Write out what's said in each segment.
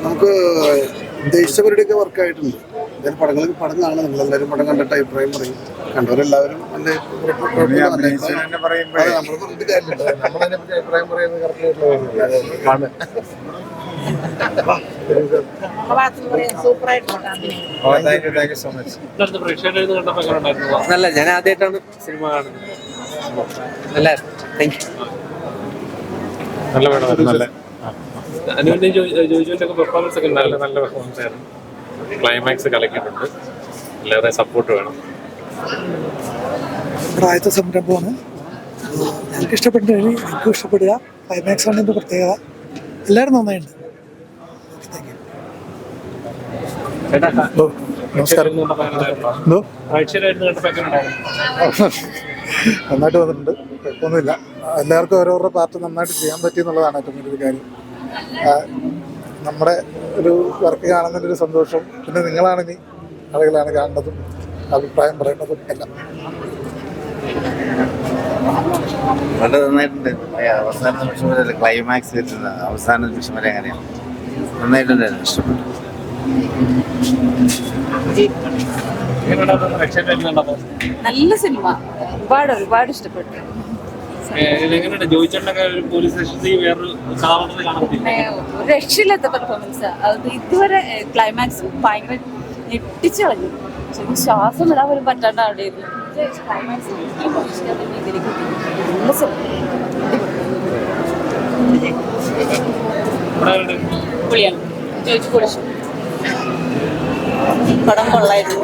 നമുക്ക് ഉദ്ദേശിച്ചവരുടെയൊക്കെ വർക്കായിട്ടുണ്ട്. എന്തായാലും പടം കാണാം. നിങ്ങളെല്ലാവരും പടം കണ്ടിട്ട് അഭിപ്രായം പറയും. കണ്ടവരെല്ലാവരും അതിന്റെ നമ്മൾ പറഞ്ഞിട്ട് കാര്യമില്ല. നമ്മളതിനെപ്പറ്റി അഭിപ്രായം പറയുന്നത് കറക്റ്റായിട്ടുള്ള നല്ല ഞാൻ ആദ്യമായിട്ടാണ് സിനിമ കാണുന്നത്. നല്ല നല്ല പടം, നല്ല പെർഫോമൻസ് ഒക്കെ നല്ല പെർഫോമൻസ് ആയിരുന്നു. ക്ലൈമാക്സ് കലക്കിയിട്ടുണ്ട്. എല്ലാവരുടെയും സപ്പോർട്ട് വേണം. ആദ്യത്തെ സംരംഭമാണ്. ഞങ്ങൾക്ക് ഇഷ്ടപ്പെട്ടു, എനിക്കും ഇഷ്ടപ്പെടുക. ക്ലൈമാക്സ് ആണ് ഇതിൻ്റെ പ്രത്യേകത. എല്ലാവരും നന്നായിട്ടുണ്ട്. നമസ്കാരം. നന്നായിട്ട് വന്നിട്ടുണ്ട്, കുഴപ്പമൊന്നുമില്ല. എല്ലാവർക്കും ഓരോരോ പാർട്ട് നന്നായിട്ട് ചെയ്യാൻ പറ്റി എന്നുള്ളതാണ് ഏറ്റവും വലിയൊരു കാര്യം. നമ്മുടെ ഒരു വർക്ക് കാണുന്നതിൻ്റെ ഒരു സന്തോഷം. പിന്നെ നിങ്ങളാണ് ഇനി ആളുകളാണ് കാണുന്നതും അഭിപ്രായം പറയേണ്ടതും എല്ലാം. വളരെ നന്നായിട്ടുണ്ട്. അവസാന നിമിഷം വരെ ക്ലൈമാക്സ് വരുന്നത് അവസാന നിമിഷം വരെ അങ്ങനെയാണ്. നന്നായിട്ടുണ്ടായിരുന്നു, ഇഷ്ടപ്പെട്ടു. നല്ല സിനിമ, ഒരുപാട് ഇഷ്ടപ്പെട്ടു. ഒരു രക്ഷയില്ലാത്ത പെർഫോമൻസ്. അത് ഇതുവരെ ക്ലൈമാക്സ് ഭയങ്കര ഞെട്ടിച്ചു കളഞ്ഞു. ശരിക്കും ശ്വാസം വിടാൻ പോലും പറ്റാണ്ട് അവിടെ ഇരുന്നു. ക്ലൈമാക്സ് നല്ല സിനിമ. പടം കൊള്ളായിരുന്നു.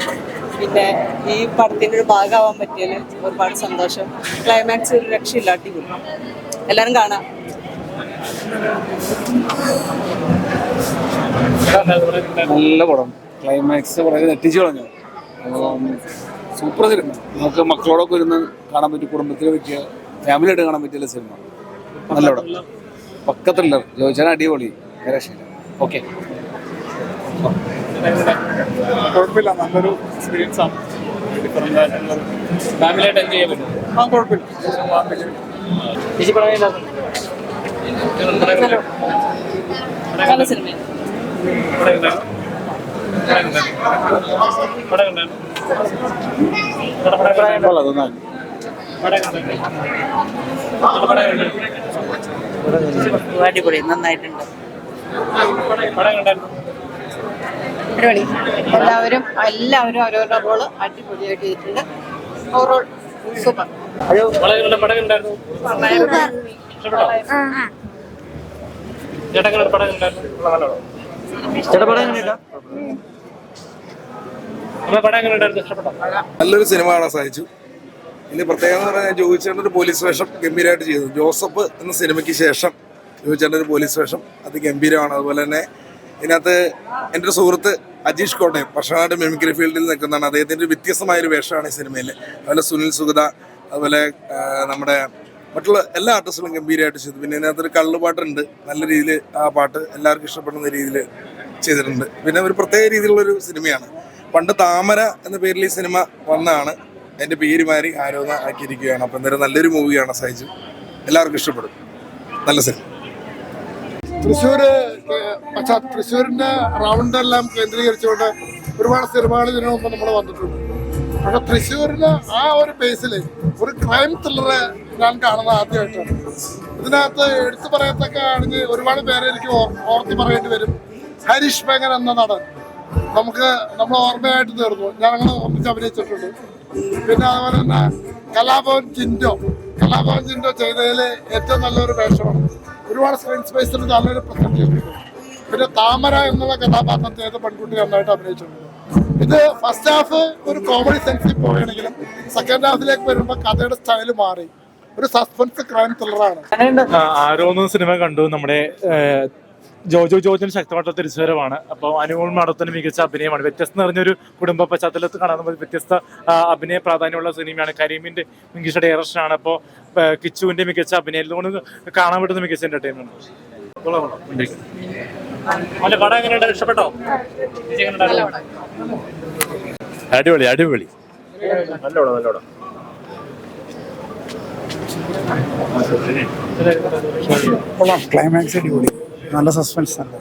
പിന്നെ ഈ പടത്തിൻ്റെ ഒരു ഭാഗമാവാൻ പറ്റിയതിൽ ഒരുപാട് സന്തോഷം. ക്ലൈമാക്സ് ഒരു രക്ഷയില്ല, അടിപൊളി. എല്ലാവരും കാണാം. നല്ല പടം. ക്ലൈമാക്സ് വളരെ തെറ്റിച്ചു കളഞ്ഞു. Super cinema. നമുക്ക് മക്കളോടൊക്കെ ഇരുന്ന് കാണാൻ പറ്റിയ, കുടുംബത്തിന് പറ്റിയ, ഫാമിലിയായിട്ട് കാണാൻ പറ്റിയ സിനിമ. നല്ല പടം. പക്കത്തില്ല ചോദിച്ചാൽ അടിപൊളി. ഓക്കെ, കുഴപ്പമില്ല, നല്ലൊരു എക്സ്പീരിയൻസ് ആണ്. ഡിഫറെൻ്റ് ആയിട്ടുള്ള ഫാമിലിയായിട്ട് എൻജോയ് ചെയ്യാൻ പറ്റും. കുഴപ്പമില്ല. നല്ല സിനിമയാണ്. അടിപൊളി, നന്നായിട്ടുണ്ട്. അടിപൊളി. എല്ലാവരും ഓരോരോ റോള് അടിപൊളിയായിട്ട് ചെയ്തിട്ടുണ്ട്. Overall super. നല്ലൊരു സിനിമ കാണാൻ സാധിച്ചു. ഇതിന്റെ പ്രത്യേകത എന്ന് പറഞ്ഞാൽ ജോയിച്ചേട്ടൻ്റെ ഒരു പോലീസ് വേഷം ഗംഭീരമായിട്ട് ചെയ്തു. ജോസഫ് എന്ന സിനിമയ്ക്ക് ശേഷം ജോയിച്ചേട്ടൻ്റെ ഒരു പോലീസ് വേഷം അതിഗംഭീരമാണ്. അതുപോലെ തന്നെ ഇതിനകത്ത് എൻ്റെ ഒരു സുഹൃത്ത് അജീഷ് കോട്ടയം വർഷങ്ങളായിട്ട് മിമിക്രി ഫീൽഡിൽ നിൽക്കുന്നതാണ്. അദ്ദേഹത്തിൻ്റെ ഒരു വ്യത്യസ്തമായൊരു വേഷമാണ് ഈ സിനിമയിൽ. അതുപോലെ സുനിൽ സുഗത, അതുപോലെ നമ്മുടെ മറ്റുള്ള എല്ലാ ആർട്ടിസ്റ്റുകളും ഗംഭീരമായിട്ട് ചെയ്തു. പിന്നെ ഇതിനകത്തൊരു കള്ളുപാട്ടുണ്ട്. നല്ല രീതിയിൽ ആ പാട്ട് എല്ലാവർക്കും ഇഷ്ടപ്പെടുന്ന രീതിയിൽ ചെയ്തിട്ടുണ്ട്. പിന്നെ ഒരു പ്രത്യേക രീതിയിലുള്ളൊരു സിനിമയാണ്. പണ്ട് താമര എന്ന പേരിൽ ഈ സിനിമ വന്നതാണ്. എൻ്റെ പേര് മാറി ആരോധ ആക്കിയിരിക്കുകയാണ്. അപ്പോൾ എന്തായാലും നല്ലൊരു മൂവിയാണ് സഹിച്ചു. എല്ലാവർക്കും ഇഷ്ടപ്പെടും. നല്ല സിനിമ. തൃശ്ശൂരിന്റെ റൗണ്ടെല്ലാം കേന്ദ്രീകരിച്ചുകൊണ്ട് ഒരുപാട് സിനിമകൾ ഇതിനു മുമ്പ് നമ്മൾ വന്നിട്ടുണ്ട്. പക്ഷെ തൃശ്ശൂരിന് ആ ഒരു ബേസിൽ ഒരു ക്രൈം ത്രില്ലറ് ഞാൻ കാണുന്നത് ആദ്യമായിട്ടാണ്. ഇതിനകത്ത് എടുത്തു പറയത്തക്ക ആണെങ്കിൽ ഒരുപാട് പേരെ എനിക്ക് ഓർത്തി പറയേണ്ടി വരും. ഹരീഷ് ബേഗൻ എന്ന നടൻ നമ്മൾ ഓർമ്മയായിട്ട് തീർന്നു. ഞങ്ങൾ ഒന്നിച്ച് അഭിനയിച്ചിട്ടുണ്ട്. പിന്നെ അതുപോലെ തന്നെ കലാഭവൻ ജിൻഡോ ചെയ്തതിൽ ഏറ്റവും നല്ലൊരു വേഷമാണ്. ഒരുപാട് സ്ക്രീൻ സ്പേസിൽ നല്ലൊരു പ്രസന്റ് ചെയ്തിട്ടുണ്ട്. പിന്നെ താമര എന്നുള്ള കഥാപാത്രത്തെ ഏത് പെൺകുട്ടി നന്നായിട്ട് അഭിനയിച്ചിട്ടുണ്ട്. ഇത് ഫസ്റ്റ് ഹാഫ് ഒരു കോമഡി സെൻസിൽ പോവുകയാണെങ്കിലും സെക്കൻഡ് ഹാഫിലേക്ക് വരുമ്പോൾ കഥയുടെ സ്റ്റൈല് മാറി ഒരു സസ്പെൻസ് ക്രൈം ത്രില്ലറാണ്. ആരോന്ന് സിനിമ കണ്ടു. നമ്മുടെ ജോജോ ജോർജിന് ശക്തമായിട്ടുള്ള തിരിച്ചുവരവാണ്. അപ്പോൾ അനുമോൾ മാഡത്തിന് മികച്ച അഭിനയമാണ്. വ്യത്യസ്തം നിറഞ്ഞൊരു കുടുംബ പശ്ചാത്തലത്തിൽ കാണാൻ വ്യത്യസ്ത അഭിനയ പ്രാധാന്യമുള്ള സിനിമയാണ്. കരീമിന്റെ മികച്ച ഡയറക്ഷനാണ്. അപ്പോൾ കിച്ചുവിന്റെ മികച്ച അഭിനയം കൊണ്ട് കാണാൻ പറ്റുന്ന മികച്ച എന്റർടൈൻമെന്റ്. ഇഷ്ടപ്പെട്ടോ? അടിപൊളി. നല്ലോണം കൊള്ളാം, ക്ലൈമാക്സ് അടിപൊളി, നല്ല സസ്പെൻസ് ആണ്.